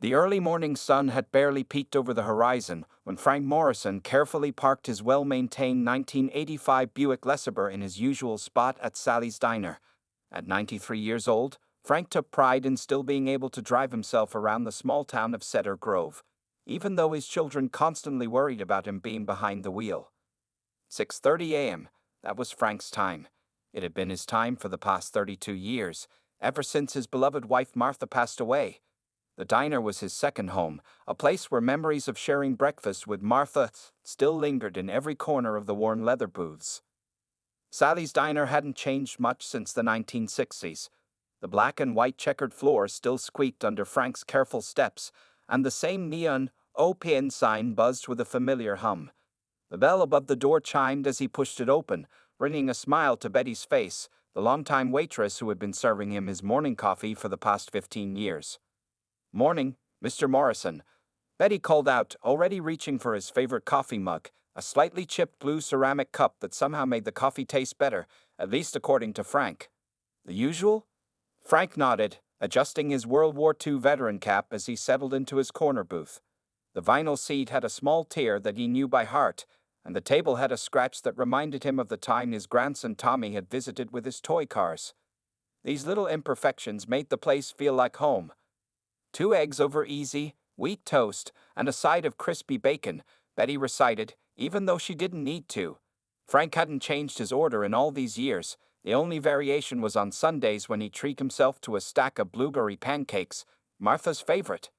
The early morning sun had barely peeked over the horizon when Frank Morrison carefully parked his well-maintained 1985 Buick LeSabre in his usual spot at Sally's Diner. At 93 years old, Frank took pride in still being able to drive himself around the small town of Cedar Grove, even though his children constantly worried about him being behind the wheel. 6:30 a.m., that was Frank's time. It had been his time for the past 32 years, ever since his beloved wife Martha passed away. The diner was his second home, a place where memories of sharing breakfast with Martha still lingered in every corner of the worn leather booths. Sally's Diner hadn't changed much since the 1960s. The black and white checkered floor still squeaked under Frank's careful steps, and the same neon OPN sign buzzed with a familiar hum. The bell above the door chimed as he pushed it open, bringing a smile to Betty's face, the longtime waitress who had been serving him his morning coffee for the past 15 years. "Morning, Mr. Morrison," Betty called out, already reaching for his favorite coffee mug, a slightly chipped blue ceramic cup that somehow made the coffee taste better, at least according to Frank. "The usual?" Frank nodded, adjusting his World War II veteran cap as he settled into his corner booth. The vinyl seat had a small tear that he knew by heart, and the table had a scratch that reminded him of the time his grandson Tommy had visited with his toy cars. These little imperfections made the place feel like home. 2 eggs over easy, wheat toast, and a side of crispy bacon, Betty recited, even though she didn't need to. Frank hadn't changed his order in all these years. The only variation was on Sundays when he'd treat himself to a stack of blueberry pancakes, Martha's favorite.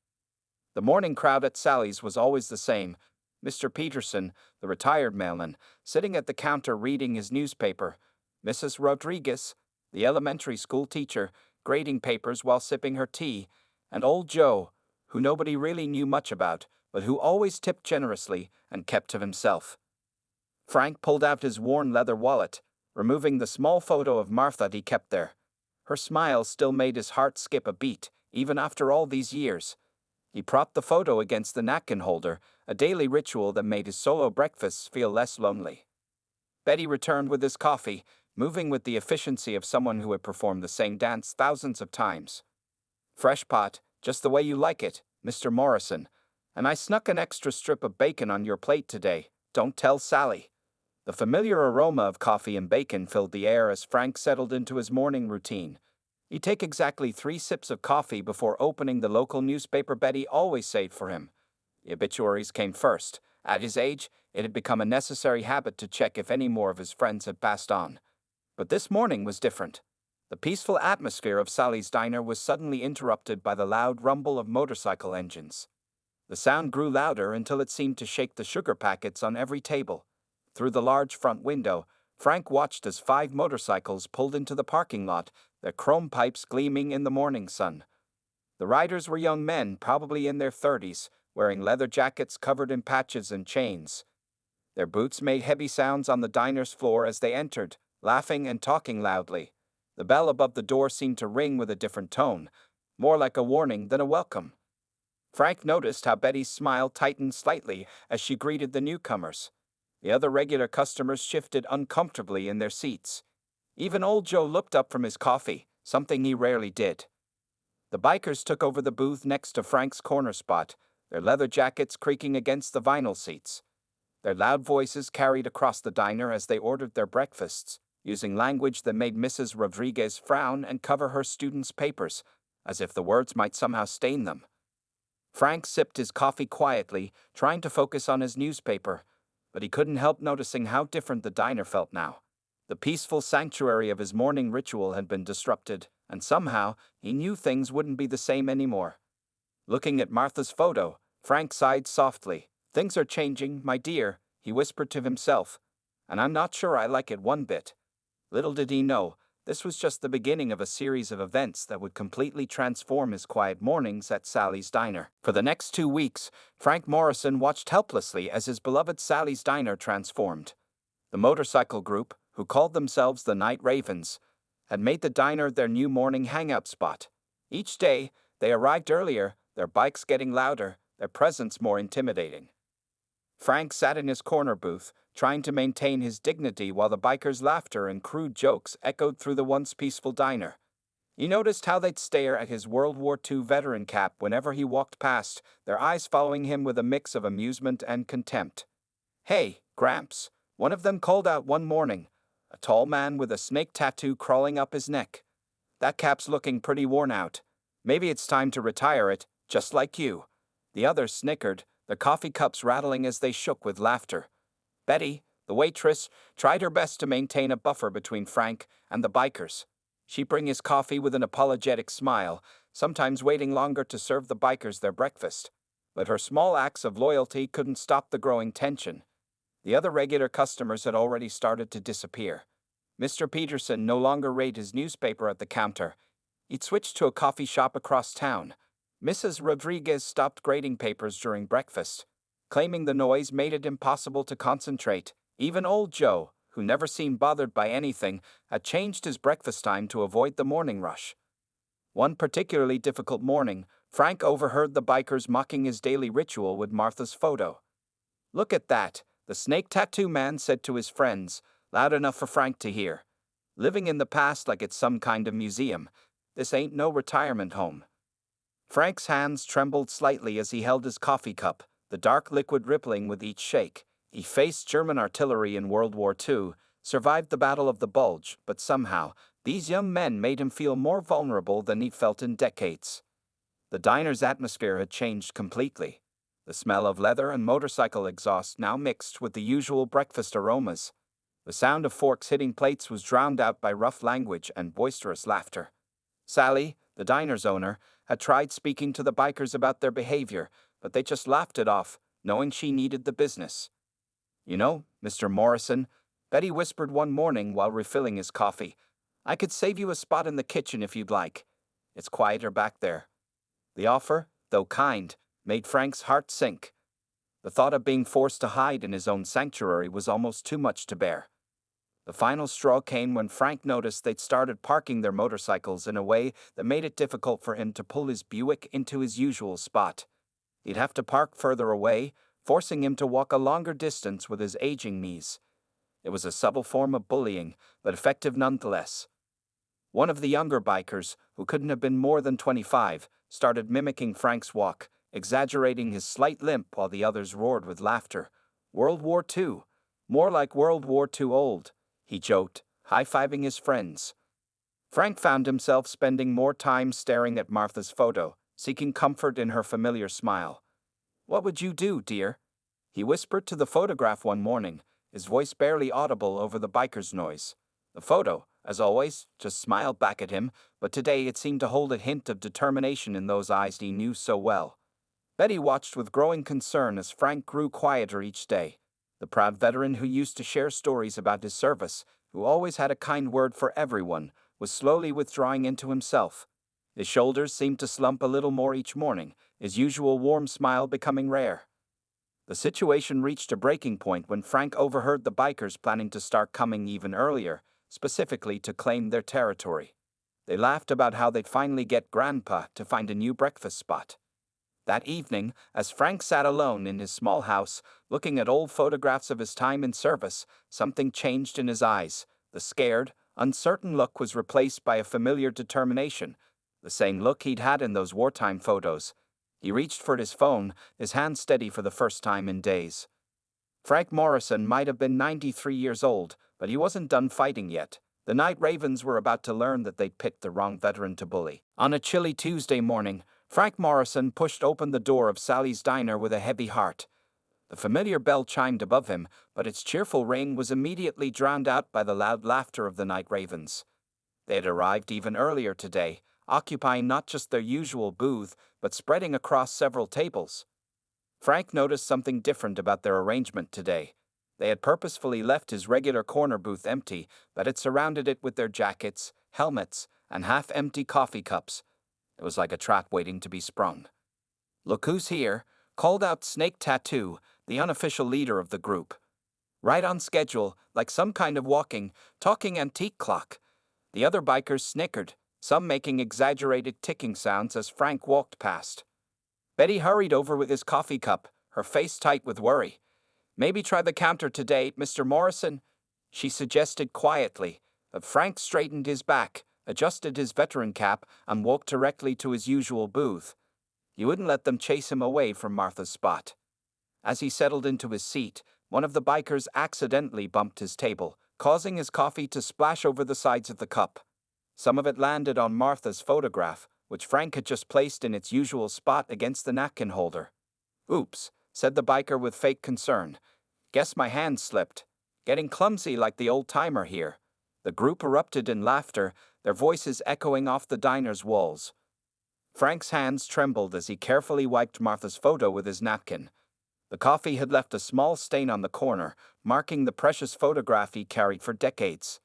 The morning crowd at Sally's was always the same. Mr. Peterson, the retired mailman, sitting at the counter reading his newspaper. Mrs. Rodriguez, the elementary school teacher, grading papers while sipping her tea. And old Joe, who nobody really knew much about, but who always tipped generously and kept to himself. Frank pulled out his worn leather wallet, removing the small photo of Martha he kept there. Her smile still made his heart skip a beat, even after all these years. He propped the photo against the napkin holder, a daily ritual that made his solo breakfasts feel less lonely. Betty returned with his coffee, moving with the efficiency of someone who had performed the same dance thousands of times. "Fresh pot, just the way you like it, Mr. Morrison. And I snuck an extra strip of bacon on your plate today, don't tell Sally." The familiar aroma of coffee and bacon filled the air as Frank settled into his morning routine. He'd take exactly 3 sips of coffee before opening the local newspaper Betty always saved for him. The obituaries came first. At his age, it had become a necessary habit to check if any more of his friends had passed on. But this morning was different. The peaceful atmosphere of Sally's Diner was suddenly interrupted by the loud rumble of motorcycle engines. The sound grew louder until it seemed to shake the sugar packets on every table. Through the large front window, Frank watched as 5 motorcycles pulled into the parking lot, their chrome pipes gleaming in the morning sun. The riders were young men, probably in their 30s, wearing leather jackets covered in patches and chains. Their boots made heavy sounds on the diner's floor as they entered, laughing and talking loudly. The bell above the door seemed to ring with a different tone, more like a warning than a welcome. Frank noticed how Betty's smile tightened slightly as she greeted the newcomers. The other regular customers shifted uncomfortably in their seats. Even old Joe looked up from his coffee, something he rarely did. The bikers took over the booth next to Frank's corner spot, their leather jackets creaking against the vinyl seats. Their loud voices carried across the diner as they ordered their breakfasts, using language that made Mrs. Rodriguez frown and cover her students' papers, as if the words might somehow stain them. Frank sipped his coffee quietly, trying to focus on his newspaper, but he couldn't help noticing how different the diner felt now. The peaceful sanctuary of his morning ritual had been disrupted, and somehow he knew things wouldn't be the same anymore. Looking at Martha's photo, Frank sighed softly. "Things are changing, my dear," he whispered to himself, "and I'm not sure I like it one bit." Little did he know, this was just the beginning of a series of events that would completely transform his quiet mornings at Sally's Diner. For the next 2 weeks, Frank Morrison watched helplessly as his beloved Sally's Diner transformed. The motorcycle group, who called themselves the Night Ravens, had made the diner their new morning hangout spot. Each day, they arrived earlier, their bikes getting louder, their presence more intimidating. Frank sat in his corner booth, trying to maintain his dignity while the bikers' laughter and crude jokes echoed through the once peaceful diner. You noticed how they'd stare at his World War II veteran cap whenever he walked past, their eyes following him with a mix of amusement and contempt. "Hey, Gramps," one of them called out one morning, a tall man with a snake tattoo crawling up his neck. "That cap's looking pretty worn out. Maybe it's time to retire it, just like you." The others snickered, their coffee cups rattling as they shook with laughter. Betty, the waitress, tried her best to maintain a buffer between Frank and the bikers. She'd bring his coffee with an apologetic smile, sometimes waiting longer to serve the bikers their breakfast. But her small acts of loyalty couldn't stop the growing tension. The other regular customers had already started to disappear. Mr. Peterson no longer read his newspaper at the counter. He'd switched to a coffee shop across town. Mrs. Rodriguez stopped grading papers during breakfast, claiming the noise made it impossible to concentrate. Even old Joe, who never seemed bothered by anything, had changed his breakfast time to avoid the morning rush. One particularly difficult morning, Frank overheard the bikers mocking his daily ritual with Martha's photo. "Look at that," the snake tattoo man said to his friends, loud enough for Frank to hear. "Living in the past like it's some kind of museum. This ain't no retirement home." Frank's hands trembled slightly as he held his coffee cup, the dark liquid rippling with each shake. He faced German artillery in World War II, survived the Battle of the Bulge, but somehow, these young men made him feel more vulnerable than he'd felt in decades. The diner's atmosphere had changed completely. The smell of leather and motorcycle exhaust now mixed with the usual breakfast aromas. The sound of forks hitting plates was drowned out by rough language and boisterous laughter. Sally, the diner's owner, had tried speaking to the bikers about their behavior, but they just laughed it off, knowing she needed the business. "You know, Mr. Morrison," Betty whispered one morning while refilling his coffee, "I could save you a spot in the kitchen if you'd like. It's quieter back there." The offer, though kind, made Frank's heart sink. The thought of being forced to hide in his own sanctuary was almost too much to bear. The final straw came when Frank noticed they'd started parking their motorcycles in a way that made it difficult for him to pull his Buick into his usual spot. He'd have to park further away, forcing him to walk a longer distance with his aging knees. It was a subtle form of bullying, but effective nonetheless. One of the younger bikers, who couldn't have been more than 25, started mimicking Frank's walk, exaggerating his slight limp while the others roared with laughter. "World War II. More like World War II old," he joked, high-fiving his friends. Frank found himself spending more time staring at Martha's photo, seeking comfort in her familiar smile. "What would you do, dear?" he whispered to the photograph one morning, his voice barely audible over the biker's noise. The photo, as always, just smiled back at him, but today it seemed to hold a hint of determination in those eyes he knew so well. Betty watched with growing concern as Frank grew quieter each day. The proud veteran who used to share stories about his service, who always had a kind word for everyone, was slowly withdrawing into himself. His shoulders seemed to slump a little more each morning, his usual warm smile becoming rare. The situation reached a breaking point when Frank overheard the bikers planning to start coming even earlier, specifically to claim their territory. They laughed about how they'd finally get Grandpa to find a new breakfast spot. That evening, as Frank sat alone in his small house, looking at old photographs of his time in service, something changed in his eyes. The scared, uncertain look was replaced by a familiar determination, the same look he'd had in those wartime photos. He reached for his phone, his hand steady for the first time in days. Frank Morrison might have been 93 years old, but he wasn't done fighting yet. The Night Ravens were about to learn that they'd picked the wrong veteran to bully. On a chilly Tuesday morning, Frank Morrison pushed open the door of Sally's diner with a heavy heart. The familiar bell chimed above him, but its cheerful ring was immediately drowned out by the loud laughter of the Night Ravens. They had arrived even earlier today, occupying not just their usual booth, but spreading across several tables. Frank noticed something different about their arrangement today. They had purposefully left his regular corner booth empty, but had surrounded it with their jackets, helmets, and half-empty coffee cups. It was like a trap waiting to be sprung. "Look who's here," called out Snake Tattoo, the unofficial leader of the group. Right on schedule, like some kind of walking, talking antique clock. The other bikers snickered, some making exaggerated ticking sounds as Frank walked past. Betty hurried over with his coffee cup, her face tight with worry. "Maybe try the counter today, Mr. Morrison," she suggested quietly, but Frank straightened his back, adjusted his veteran cap, and walked directly to his usual booth. He wouldn't let them chase him away from Martha's spot. As he settled into his seat, one of the bikers accidentally bumped his table, causing his coffee to splash over the sides of the cup. Some of it landed on Martha's photograph, which Frank had just placed in its usual spot against the napkin holder. "Oops," said the biker with fake concern. "Guess my hand slipped. Getting clumsy like the old-timer here." The group erupted in laughter, their voices echoing off the diner's walls. Frank's hands trembled as he carefully wiped Martha's photo with his napkin. The coffee had left a small stain on the corner, marking the precious photograph he carried for decades.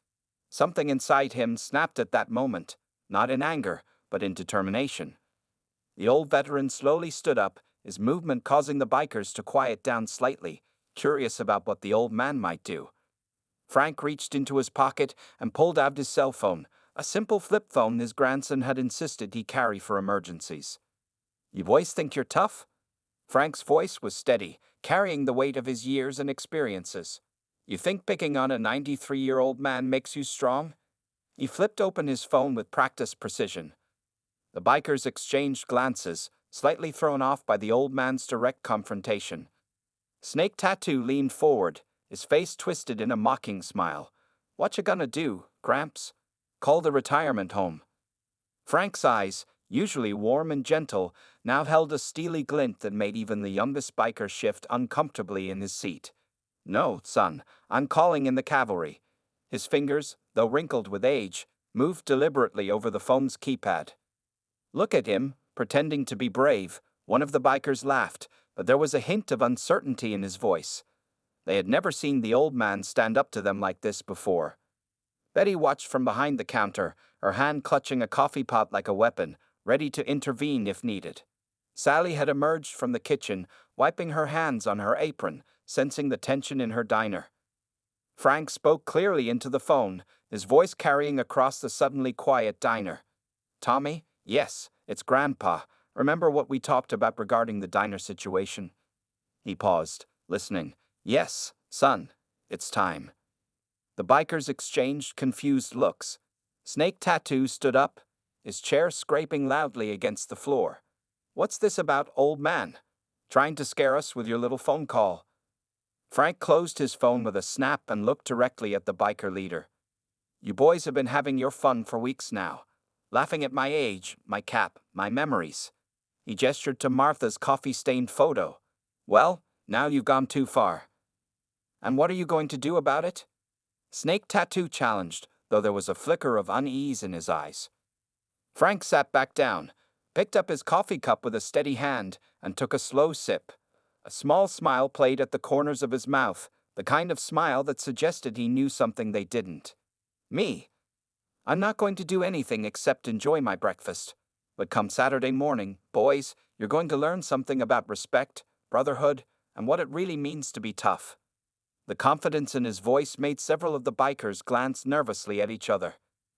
Something inside him snapped at that moment, not in anger, but in determination. The old veteran slowly stood up, his movement causing the bikers to quiet down slightly, curious about what the old man might do. Frank reached into his pocket and pulled out his cell phone, a simple flip phone his grandson had insisted he carry for emergencies. "You boys think you're tough?" Frank's voice was steady, carrying the weight of his years and experiences. "You think picking on a 93-year-old man makes you strong?" He flipped open his phone with practiced precision. The bikers exchanged glances, slightly thrown off by the old man's direct confrontation. Snake Tattoo leaned forward, his face twisted in a mocking smile. "What you gonna do, Gramps? Call the retirement home?" Frank's eyes, usually warm and gentle, now held a steely glint that made even the youngest biker shift uncomfortably in his seat. "No, son, I'm calling in the cavalry." His fingers, though wrinkled with age, moved deliberately over the phone's keypad. "Look at him, pretending to be brave," one of the bikers laughed, but there was a hint of uncertainty in his voice. They had never seen the old man stand up to them like this before. Betty watched from behind the counter, her hand clutching a coffee pot like a weapon, ready to intervene if needed. Sally had emerged from the kitchen, wiping her hands on her apron, sensing the tension in her diner. Frank spoke clearly into the phone, his voice carrying across the suddenly quiet diner. "Tommy, yes, it's Grandpa. Remember what we talked about regarding the diner situation?" He paused, listening. "Yes, son, it's time." The bikers exchanged confused looks. Snake Tattoo stood up, his chair scraping loudly against the floor. "What's this about, old man? Trying to scare us with your little phone call?" Frank closed his phone with a snap and looked directly at the biker leader. "You boys have been having your fun for weeks now, laughing at my age, my cap, my memories." He gestured to Martha's coffee-stained photo. "Well, now you've gone too far." "And what are you going to do about it?" Snake Tattoo challenged, though there was a flicker of unease in his eyes. Frank sat back down, picked up his coffee cup with a steady hand, and took a slow sip. A small smile played at the corners of his mouth, the kind of smile that suggested he knew something they didn't. "Me? I'm not going to do anything except enjoy my breakfast. But come Saturday morning, boys, you're going to learn something about respect, brotherhood, and what it really means to be tough." The confidence in his voice made several of the bikers glance nervously at each other.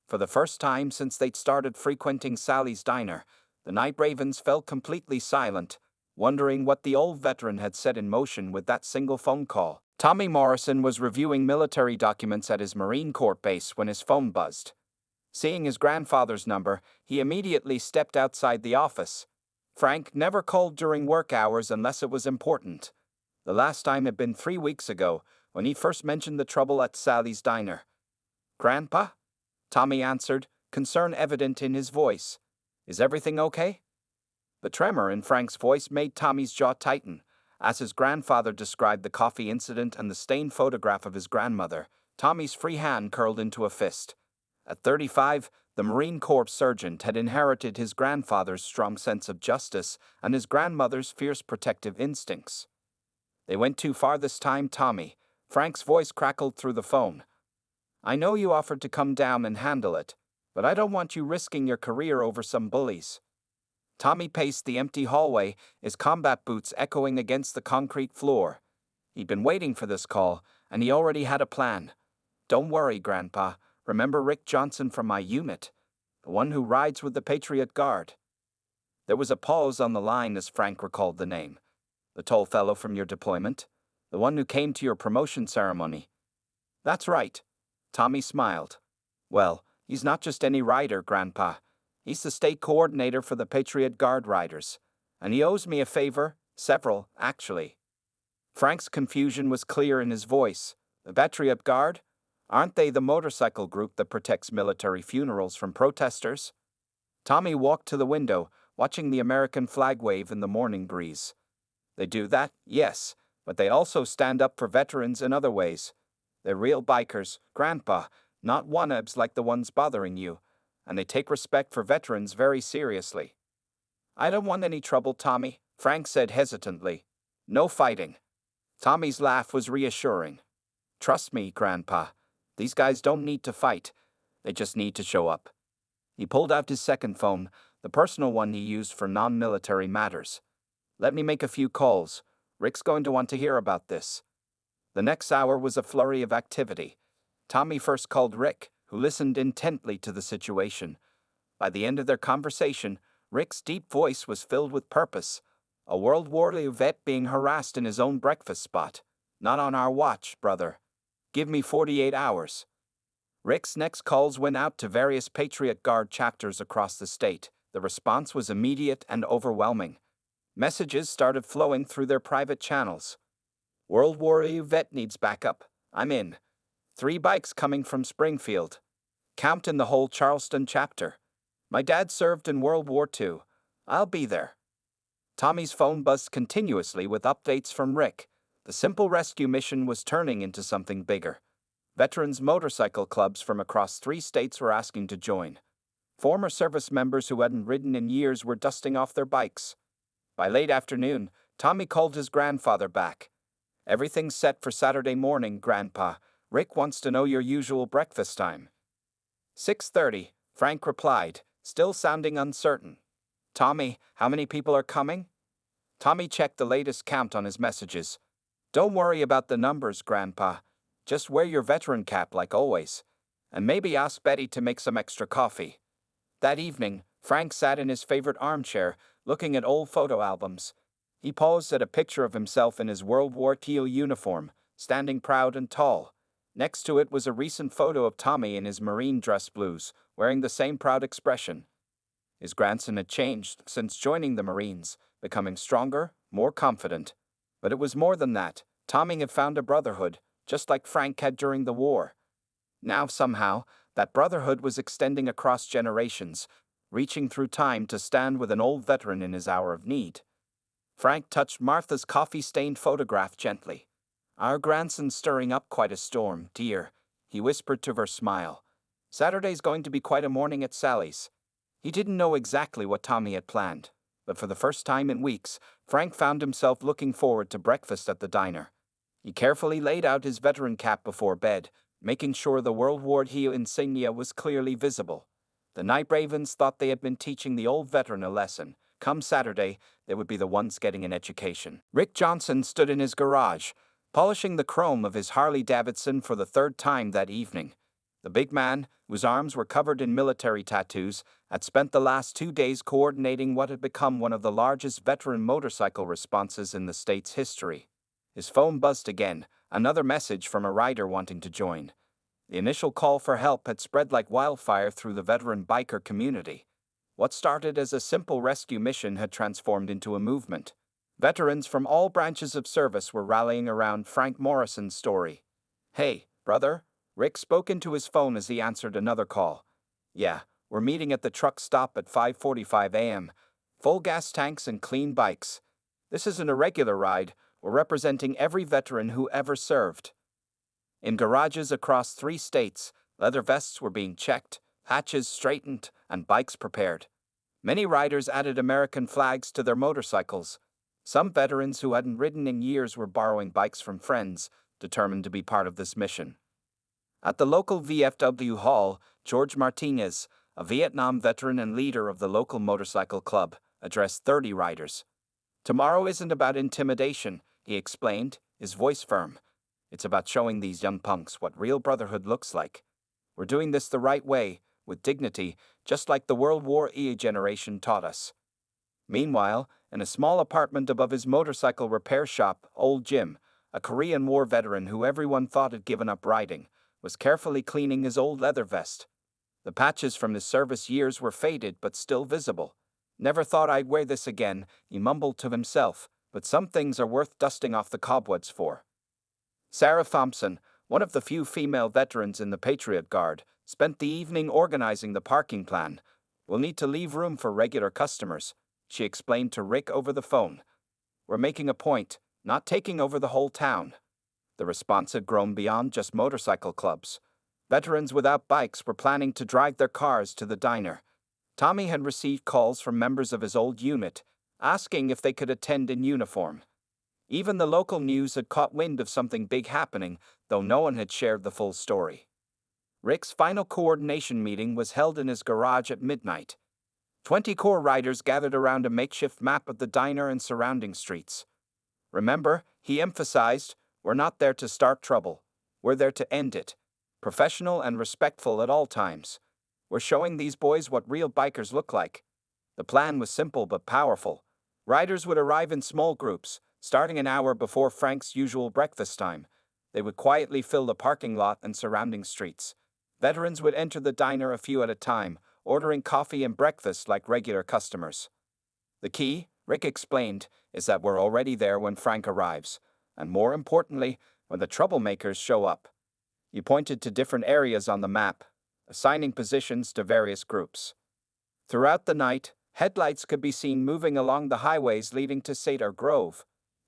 For the first time since they'd started frequenting Sally's diner, the Night Ravens fell completely silent, wondering what the old veteran had set in motion with that single phone call. Tommy Morrison was reviewing military documents at his Marine Corps base when his phone buzzed. Seeing his grandfather's number, he immediately stepped outside the office. Frank never called during work hours unless it was important. The last time had been 3 weeks ago, when he first mentioned the trouble at Sally's diner. "Grandpa?" Tommy answered, concern evident in his voice. "Is everything okay?" The tremor in Frank's voice made Tommy's jaw tighten. As his grandfather described the coffee incident and the stained photograph of his grandmother, Tommy's free hand curled into a fist. At 35, the Marine Corps sergeant had inherited his grandfather's strong sense of justice and his grandmother's fierce protective instincts. "They went too far this time, Tommy." Frank's voice crackled through the phone. "I know you offered to come down and handle it, but I don't want you risking your career over some bullies." Tommy paced the empty hallway, his combat boots echoing against the concrete floor. He'd been waiting for this call, and he already had a plan. "Don't worry, Grandpa. Remember Rick Johnson from my unit? The one who rides with the Patriot Guard?" There was a pause on the line as Frank recalled the name. "The tall fellow from your deployment? The one who came to your promotion ceremony?" "That's right." Tommy smiled. "Well, He's not just any rider, Grandpa. He's the state coordinator for the Patriot Guard riders. And he owes me a favor, several, actually. Frank's confusion was clear in his voice. The Patriot Guard? Aren't they the motorcycle group that protects military funerals from protesters? Tommy walked to the window, watching the American flag wave in the morning breeze. They do that, yes, but they also stand up for veterans in other ways. They're real bikers, Grandpa, not one-ups like the ones bothering you, and they take respect for veterans very seriously. I don't want any trouble, Tommy, Frank said hesitantly. No fighting. Tommy's laugh was reassuring. Trust me, Grandpa. These guys don't need to fight. They just need to show up. He pulled out his second phone, the personal one he used for non-military matters. Let me make a few calls. Rick's going to want to hear about this. The next hour was a flurry of activity. Tommy first called Rick, who listened intently to the situation. By the end of their conversation, Rick's deep voice was filled with purpose. A World War II vet being harassed in his own breakfast spot. Not on our watch, brother. Give me 48 hours. Rick's next calls went out to various Patriot Guard chapters across the state. The response was immediate and overwhelming. Messages started flowing through their private channels. World War II vet needs backup. I'm in. 3 bikes coming from Springfield. Count in the whole Charleston chapter. My dad served in World War II. I'll be there. Tommy's phone buzzed continuously with updates from Rick. The simple rescue mission was turning into something bigger. Veterans motorcycle clubs from across 3 states were asking to join. Former service members who hadn't ridden in years were dusting off their bikes. By late afternoon, Tommy called his grandfather back. Everything's set for Saturday morning, Grandpa. Rick wants to know your usual breakfast time. 6:30, Frank replied, still sounding uncertain. Tommy, how many people are coming? Tommy checked the latest count on his messages. Don't worry about the numbers, Grandpa. Just wear your veteran cap like always. And maybe ask Betty to make some extra coffee. That evening, Frank sat in his favorite armchair, looking at old photo albums. He paused at a picture of himself in his World War II uniform, standing proud and tall. Next to it was a recent photo of Tommy in his Marine dress blues, wearing the same proud expression. His grandson had changed since joining the Marines, becoming stronger, more confident. But it was more than that. Tommy had found a brotherhood, just like Frank had during the war. Now, somehow, that brotherhood was extending across generations, reaching through time to stand with an old veteran in his hour of need. Frank touched Martha's coffee-stained photograph gently. Our grandson's stirring up quite a storm, dear, he whispered to her smile. Saturday's going to be quite a morning at Sally's. He didn't know exactly what Tommy had planned, but for the first time in weeks, Frank found himself looking forward to breakfast at the diner. He carefully laid out his veteran cap before bed, making sure the World War II insignia was clearly visible. The Night Ravens thought they had been teaching the old veteran a lesson. Come Saturday, they would be the ones getting an education. Rick Johnson stood in his garage, polishing the chrome of his Harley-Davidson for the 3rd time that evening. The big man, whose arms were covered in military tattoos, had spent the last 2 days coordinating what had become one of the largest veteran motorcycle responses in the state's history. His phone buzzed again, another message from a rider wanting to join. The initial call for help had spread like wildfire through the veteran biker community. What started as a simple rescue mission had transformed into a movement. Veterans from all branches of service were rallying around Frank Morrison's story. Hey, brother? Rick spoke into his phone as he answered another call. Yeah, we're meeting at the truck stop at 5:45 a.m. Full gas tanks and clean bikes. This isn't a regular ride. We're representing every veteran who ever served. In garages across 3 states, leather vests were being checked, hatches straightened, and bikes prepared. Many riders added American flags to their motorcycles. Some veterans who hadn't ridden in years were borrowing bikes from friends, determined to be part of this mission. At the local VFW hall, George Martinez, a Vietnam veteran and leader of the local motorcycle club, addressed 30 riders. Tomorrow isn't about intimidation, he explained, his voice firm. It's about showing these young punks what real brotherhood looks like. We're doing this the right way, with dignity, just like the World War II generation taught us. Meanwhile, in a small apartment above his motorcycle repair shop, old Jim, a Korean War veteran who everyone thought had given up riding, was carefully cleaning his old leather vest. The patches from his service years were faded but still visible. "Never thought I'd wear this again," he mumbled to himself, "but some things are worth dusting off the cobwebs for." Sarah Thompson, one of the few female veterans in the Patriot Guard, spent the evening organizing the parking plan. "We'll need to leave room for regular customers," she explained to Rick over the phone. "We're making a point, not taking over the whole town." The response had grown beyond just motorcycle clubs. Veterans without bikes were planning to drive their cars to the diner. Tommy had received calls from members of his old unit, asking if they could attend in uniform. Even the local news had caught wind of something big happening, though no one had shared the full story. Rick's final coordination meeting was held in his garage at midnight. 20 Corps riders gathered around a makeshift map of the diner and surrounding streets. "Remember," he emphasized, "we're not there to start trouble. We're there to end it. Professional and respectful at all times. We're showing these boys what real bikers look like." The plan was simple but powerful. Riders would arrive in small groups, starting an hour before Frank's usual breakfast time. They would quietly fill the parking lot and surrounding streets. Veterans would enter the diner a few at a time, ordering coffee and breakfast like regular customers. "The key," Rick explained, "is that we're already there when Frank arrives, and more importantly, when the troublemakers show up." He pointed to different areas on the map, assigning positions to various groups. Throughout the night, headlights could be seen moving along the highways leading to Cedar Grove.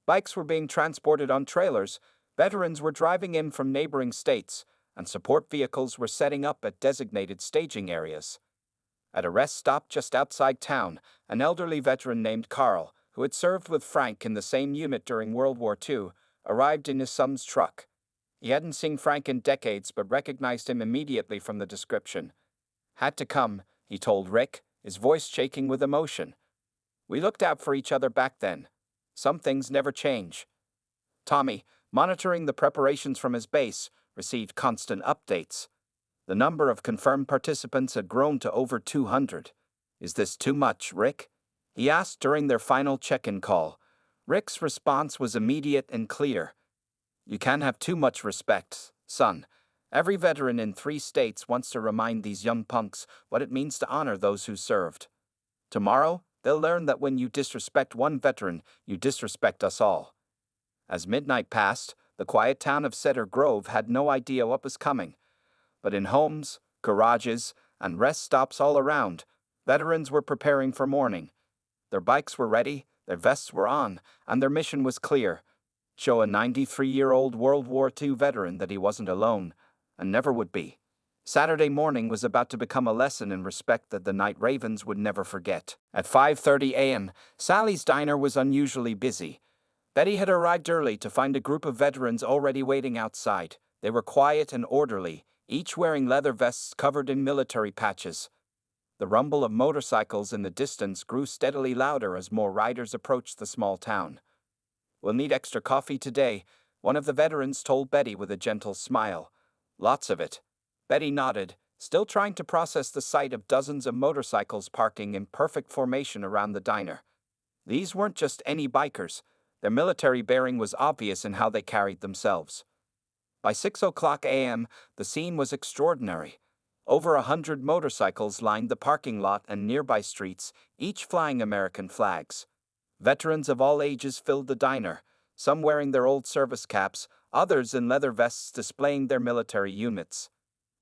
Bikes were being transported on trailers, veterans were driving in from neighboring states, and support vehicles were setting up at designated staging areas. At a rest stop just outside town, an elderly veteran named Carl, who had served with Frank in the same unit during World War II, arrived in his son's truck. He hadn't seen Frank in decades but recognized him immediately from the description. "Had to come," he told Rick, his voice shaking with emotion. "We looked out for each other back then. Some things never change." Tommy, monitoring the preparations from his base, received constant updates. The number of confirmed participants had grown to over 200. "Is this too much, Rick?" he asked during their final check-in call. Rick's response was immediate and clear. "You can't have too much respect, son. Every veteran in 3 states wants to remind these young punks what it means to honor those who served. Tomorrow, they'll learn that when you disrespect one veteran, you disrespect us all." As midnight passed, the quiet town of Cedar Grove had no idea what was coming. But in homes, garages, and rest stops all around, veterans were preparing for morning. Their bikes were ready, their vests were on, and their mission was clear: show a 93-year-old World War II veteran that he wasn't alone, and never would be. Saturday morning was about to become a lesson in respect that the Night Ravens would never forget. At 5:30 a.m., Sally's diner was unusually busy. Betty had arrived early to find a group of veterans already waiting outside. They were quiet and orderly, each wearing leather vests covered in military patches. The rumble of motorcycles in the distance grew steadily louder as more riders approached the small town. "We'll need extra coffee today," one of the veterans told Betty with a gentle smile. "Lots of it." Betty nodded, still trying to process the sight of dozens of motorcycles parking in perfect formation around the diner. These weren't just any bikers. Their military bearing was obvious in how they carried themselves. By 6 a.m., the scene was extraordinary. Over 100 motorcycles lined the parking lot and nearby streets, each flying American flags. Veterans of all ages filled the diner, some wearing their old service caps, others in leather vests displaying their military units.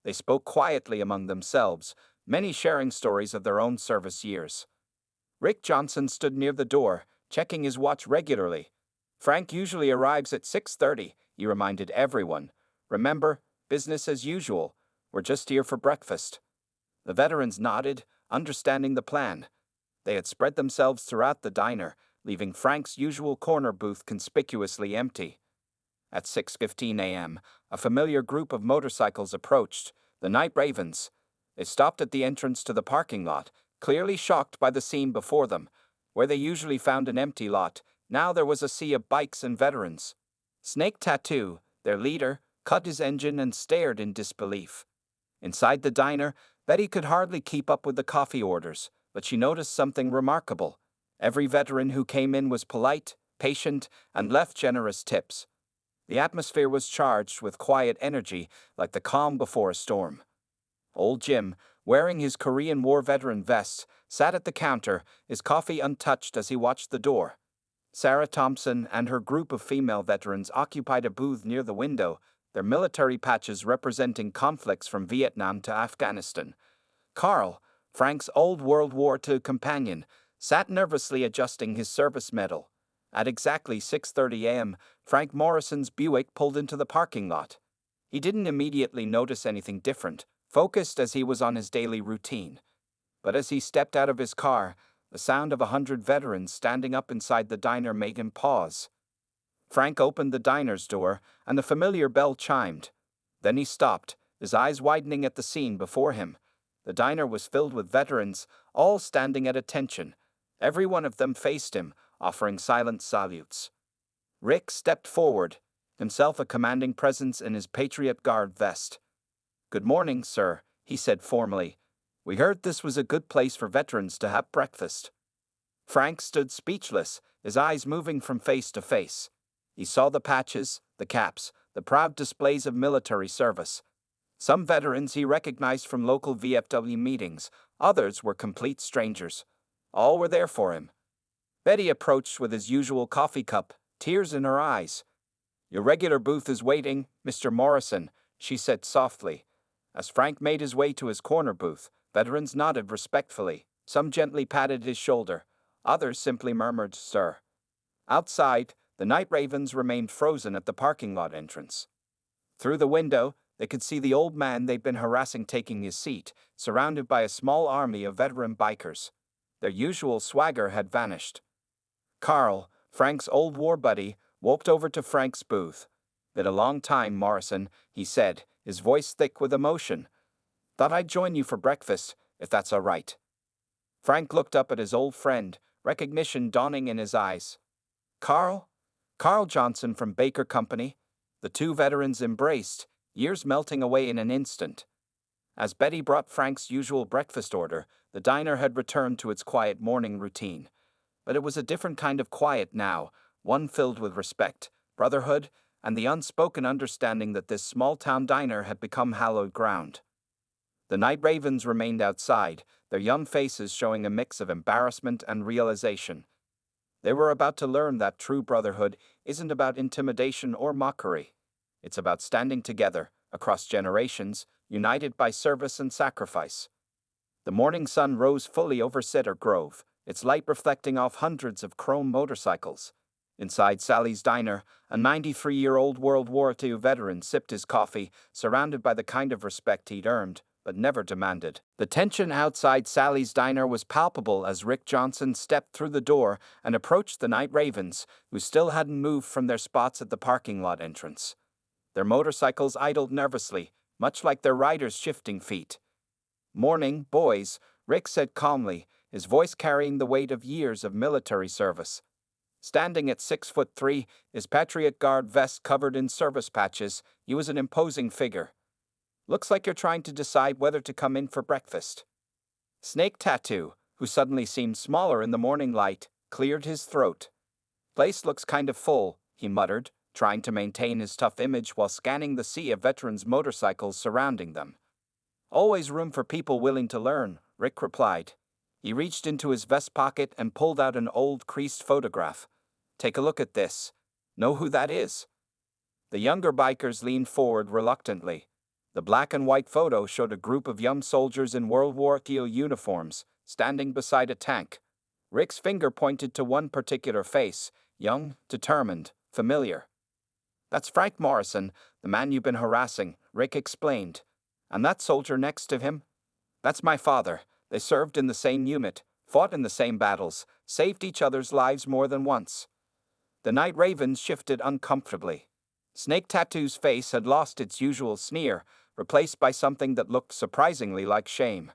They spoke quietly among themselves, many sharing stories of their own service years. Rick Johnson stood near the door, checking his watch regularly. "Frank usually arrives at 6:30, he reminded everyone. "Remember, business as usual. We're just here for breakfast." The veterans nodded, understanding the plan. They had spread themselves throughout the diner, leaving Frank's usual corner booth conspicuously empty. At 6:15 a.m., a familiar group of motorcycles approached, the Night Ravens. They stopped at the entrance to the parking lot, clearly shocked by the scene before them. Where they usually found an empty lot, now there was a sea of bikes and veterans. Snake Tattoo, their leader, cut his engine and stared in disbelief. Inside the diner, Betty could hardly keep up with the coffee orders, but she noticed something remarkable. Every veteran who came in was polite, patient, and left generous tips. The atmosphere was charged with quiet energy, like the calm before a storm. Old Jim, wearing his Korean War veteran vest, sat at the counter, his coffee untouched as he watched the door. Sarah Thompson and her group of female veterans occupied a booth near the window, their military patches representing conflicts from Vietnam to Afghanistan. Carl, Frank's old World War II companion, sat nervously adjusting his service medal. At exactly 6:30 a.m., Frank Morrison's Buick pulled into the parking lot. He didn't immediately notice anything different, focused as he was on his daily routine. But as he stepped out of his car, the sound of 100 veterans standing up inside the diner made him pause. Frank opened the diner's door, and the familiar bell chimed. Then he stopped, his eyes widening at the scene before him. The diner was filled with veterans, all standing at attention. Every one of them faced him, offering silent salutes. Rick stepped forward, himself a commanding presence in his Patriot Guard vest. "Good morning, sir," he said formally. "We heard this was a good place for veterans to have breakfast." Frank stood speechless, his eyes moving from face to face. He saw the patches, the caps, the proud displays of military service. Some veterans he recognized from local VFW meetings, others were complete strangers. All were there for him. Betty approached with his usual coffee cup, tears in her eyes. "Your regular booth is waiting, Mr. Morrison," she said softly. As Frank made his way to his corner booth, veterans nodded respectfully. Some gently patted his shoulder. Others simply murmured, "Sir." Outside, the night ravens remained frozen at the parking lot entrance. Through the window, they could see the old man they'd been harassing taking his seat, surrounded by a small army of veteran bikers. Their usual swagger had vanished. Carl, Frank's old war buddy, walked over to Frank's booth. "Been a long time, Morrison," he said, his voice thick with emotion. "Thought I'd join you for breakfast, if that's all right." Frank looked up at his old friend, recognition dawning in his eyes. "Carl?" "Carl Johnson from Baker Company." The two veterans embraced, years melting away in an instant. As Betty brought Frank's usual breakfast order, the diner had returned to its quiet morning routine. But it was a different kind of quiet now, one filled with respect, brotherhood, and the unspoken understanding that this small-town diner had become hallowed ground. The night ravens remained outside, their young faces showing a mix of embarrassment and realization. They were about to learn that true brotherhood isn't about intimidation or mockery. It's about standing together, across generations, united by service and sacrifice. The morning sun rose fully over Cedar Grove, its light reflecting off hundreds of chrome motorcycles. Inside Sally's diner, a 93-year-old World War II veteran sipped his coffee, surrounded by the kind of respect he'd earned, but never demanded. The tension outside Sally's diner was palpable as Rick Johnson stepped through the door and approached the night ravens, who still hadn't moved from their spots at the parking lot entrance. Their motorcycles idled nervously, much like their riders' shifting feet. "Morning, boys," Rick said calmly, his voice carrying the weight of years of military service. Standing at 6'3", his Patriot Guard vest covered in service patches, he was an imposing figure. "Looks like you're trying to decide whether to come in for breakfast." Snake Tattoo, who suddenly seemed smaller in the morning light, cleared his throat. "Place looks kind of full," he muttered, trying to maintain his tough image while scanning the sea of veterans' motorcycles surrounding them. "Always room for people willing to learn," Rick replied. He reached into his vest pocket and pulled out an old, creased photograph. "Take a look at this. Know who that is?" The younger bikers leaned forward reluctantly. The black and white photo showed a group of young soldiers in World War II uniforms, standing beside a tank. Rick's finger pointed to one particular face, young, determined, familiar. "That's Frank Morrison, the man you've been harassing," Rick explained. "And that soldier next to him? That's my father. They served in the same unit, fought in the same battles, saved each other's lives more than once." The night ravens shifted uncomfortably. Snake Tattoo's face had lost its usual sneer, replaced by something that looked surprisingly like shame.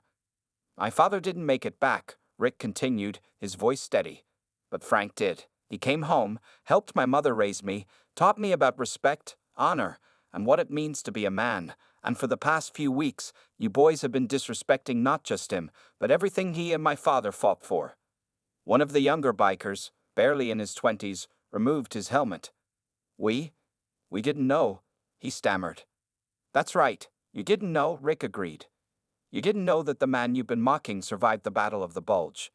"My father didn't make it back," Rick continued, his voice steady. "But Frank did. He came home, helped my mother raise me, taught me about respect, honor, and what it means to be a man. And for the past few weeks, you boys have been disrespecting not just him, but everything he and my father fought for." One of the younger bikers, barely in his 20s, removed his helmet. We didn't know," he stammered. "That's right, you didn't know," Rick agreed. You didn't know that the man you've been mocking survived the Battle of the Bulge.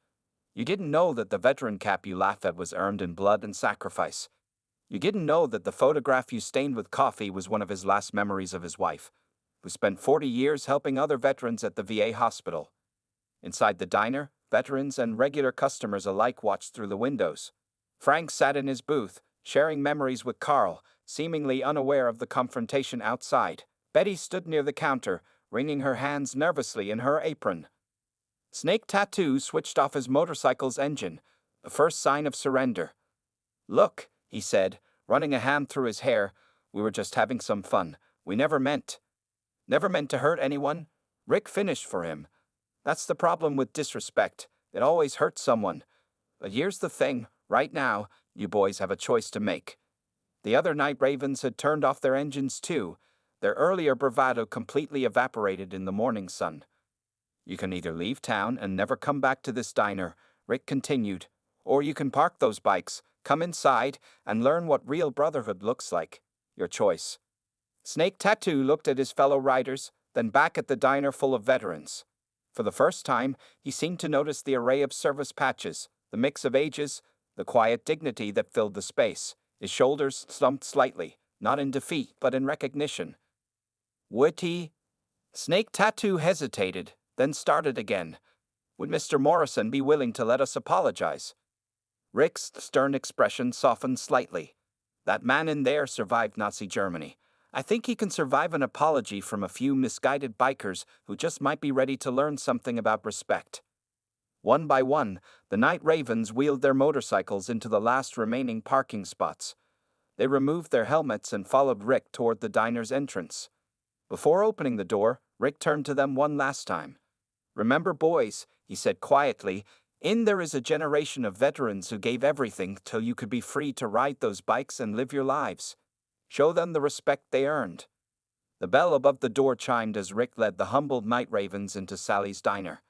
You didn't know that the veteran cap you laugh at was earned in blood and sacrifice. You didn't know that the photograph you stained with coffee was one of his last memories of his wife, who spent 40 years helping other veterans at the VA hospital. Inside the diner, veterans and regular customers alike watched through the windows. Frank sat in his booth, sharing memories with Carl, seemingly unaware of the confrontation outside. Betty stood near the counter, wringing her hands nervously in her apron. Snake Tattoo switched off his motorcycle's engine, the first sign of surrender. "Look," he said, running a hand through his hair, "we were just having some fun. We never meant to hurt anyone." Rick finished for him. "That's the problem with disrespect. It always hurts someone. But here's the thing, right now, you boys have a choice to make." The other Night Ravens had turned off their engines too, their earlier bravado completely evaporated in the morning sun. "You can either leave town and never come back to this diner," Rick continued, "or you can park those bikes, come inside, and learn what real brotherhood looks like. Your choice." Snake Tattoo looked at his fellow riders, then back at the diner full of veterans. For the first time, he seemed to notice the array of service patches, the mix of ages, the quiet dignity that filled the space. His shoulders slumped slightly, not in defeat, but in recognition. "Would he?" Snake Tattoo hesitated, then started again. "Would Mr. Morrison be willing to let us apologize?" Rick's stern expression softened slightly. "That man in there survived Nazi Germany. I think he can survive an apology from a few misguided bikers who just might be ready to learn something about respect." One by one, the Night Ravens wheeled their motorcycles into the last remaining parking spots. They removed their helmets and followed Rick toward the diner's entrance. Before opening the door, Rick turned to them one last time. "Remember, boys," he said quietly, there is a generation of veterans who gave everything till you could be free to ride those bikes and live your lives. Show them the respect they earned." The bell above the door chimed as Rick led the humbled Night Ravens into Sally's diner.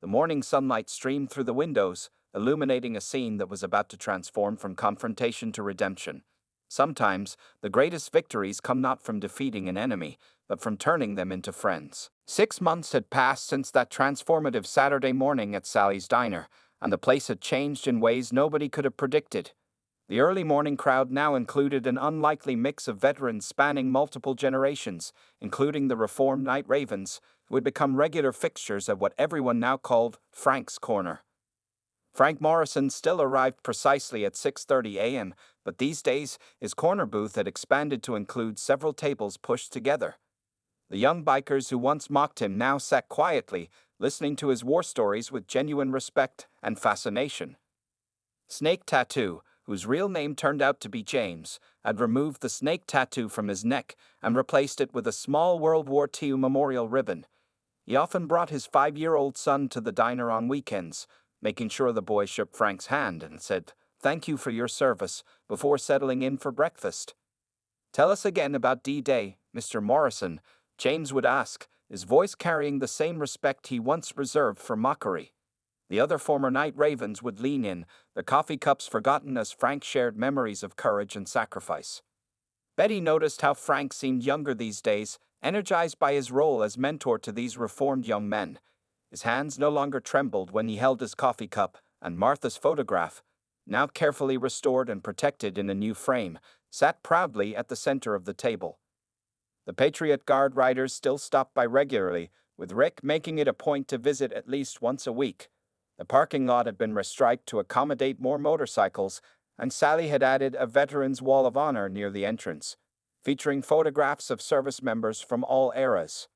The morning sunlight streamed through the windows, illuminating a scene that was about to transform from confrontation to redemption. Sometimes, the greatest victories come not from defeating an enemy, but from turning them into friends. 6 months had passed since that transformative Saturday morning at Sally's diner, and the place had changed in ways nobody could have predicted. The early morning crowd now included an unlikely mix of veterans spanning multiple generations, including the reformed Night Ravens, who had become regular fixtures at what everyone now called Frank's Corner. Frank Morrison still arrived precisely at 6:30 a.m., but these days his corner booth had expanded to include several tables pushed together. The young bikers who once mocked him now sat quietly, listening to his war stories with genuine respect and fascination. Snake Tattoo, whose real name turned out to be James, had removed the snake tattoo from his neck and replaced it with a small World War II memorial ribbon. He often brought his 5-year-old son to the diner on weekends, making sure the boy shook Frank's hand and said, "Thank you for your service," before settling in for breakfast. "Tell us again about D-Day, Mr. Morrison," James would ask, his voice carrying the same respect he once reserved for mockery. The other former Night Ravens would lean in, their coffee cups forgotten as Frank shared memories of courage and sacrifice. Betty noticed how Frank seemed younger these days, energized by his role as mentor to these reformed young men. His hands no longer trembled when he held his coffee cup, and Martha's photograph, now carefully restored and protected in a new frame, sat proudly at the center of the table. The Patriot Guard riders still stopped by regularly, with Rick making it a point to visit at least once a week. The parking lot had been restriped to accommodate more motorcycles, and Sally had added a Veterans Wall of Honor near the entrance, featuring photographs of service members from all eras.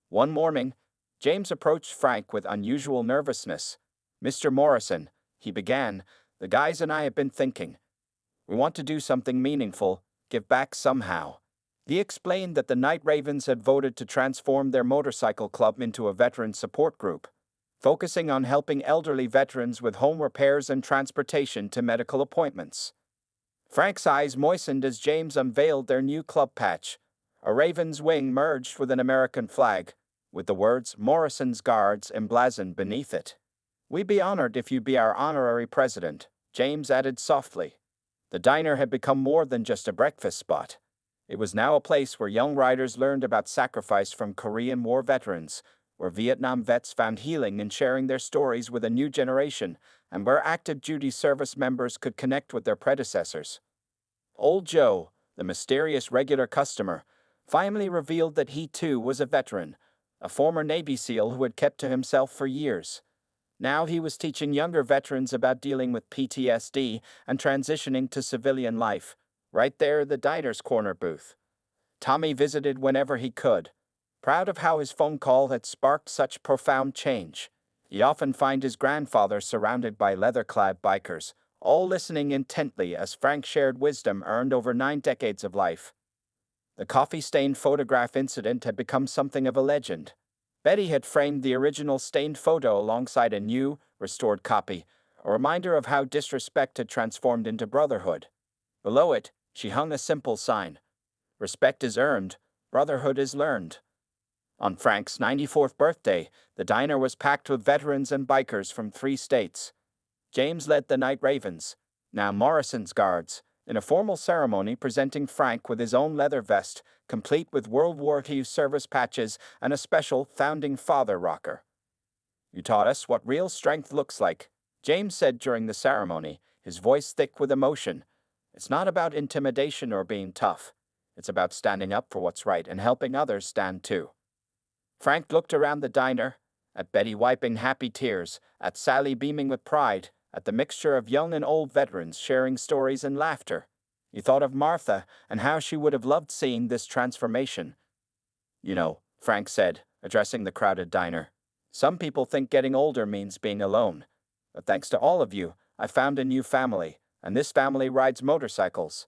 One morning, James approached Frank with unusual nervousness. "Mr. Morrison," he began, "the guys and I have been thinking. We want to do something meaningful, give back somehow." He explained that the Night Ravens had voted to transform their motorcycle club into a veteran support group, focusing on helping elderly veterans with home repairs and transportation to medical appointments. Frank's eyes moistened as James unveiled their new club patch, a raven's wing merged with an American flag, with the words "Morrison's Guards" emblazoned beneath it. "We'd be honored if you'd be our honorary president," James added softly. The diner had become more than just a breakfast spot. It was now a place where young riders learned about sacrifice from Korean War veterans, where Vietnam vets found healing in sharing their stories with a new generation, and where active duty service members could connect with their predecessors. Old Joe, the mysterious regular customer, finally revealed that he too was a veteran, a former Navy SEAL who had kept to himself for years. Now he was teaching younger veterans about dealing with PTSD and transitioning to civilian life, right there in the diner's corner booth. Tommy visited whenever he could, proud of how his phone call had sparked such profound change. He often found his grandfather surrounded by leather-clad bikers, all listening intently as Frank shared wisdom earned over 9 decades of life. The coffee-stained photograph incident had become something of a legend. Betty had framed the original stained photo alongside a new, restored copy, a reminder of how disrespect had transformed into brotherhood. Below it, she hung a simple sign: "Respect is earned, brotherhood is learned." On Frank's 94th birthday, the diner was packed with veterans and bikers from 3 states. James led the Night Ravens, now Morrison's Guards, in a formal ceremony presenting Frank with his own leather vest, complete with World War II service patches and a special Founding Father rocker. "You taught us what real strength looks like," James said during the ceremony, his voice thick with emotion. "It's not about intimidation or being tough. It's about standing up for what's right and helping others stand too." Frank looked around the diner, at Betty wiping happy tears, at Sally beaming with pride, at the mixture of young and old veterans sharing stories and laughter. He thought of Martha and how she would have loved seeing this transformation. "You know," Frank said, addressing the crowded diner, "some people think getting older means being alone. But thanks to all of you, I found a new family, and this family rides motorcycles."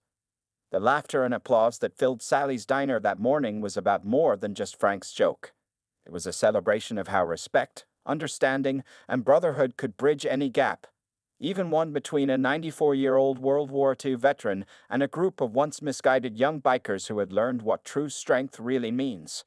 The laughter and applause that filled Sally's diner that morning was about more than just Frank's joke. It was a celebration of how respect, understanding, and brotherhood could bridge any gap, even one between a 94-year-old World War II veteran and a group of once misguided young bikers who had learned what true strength really means.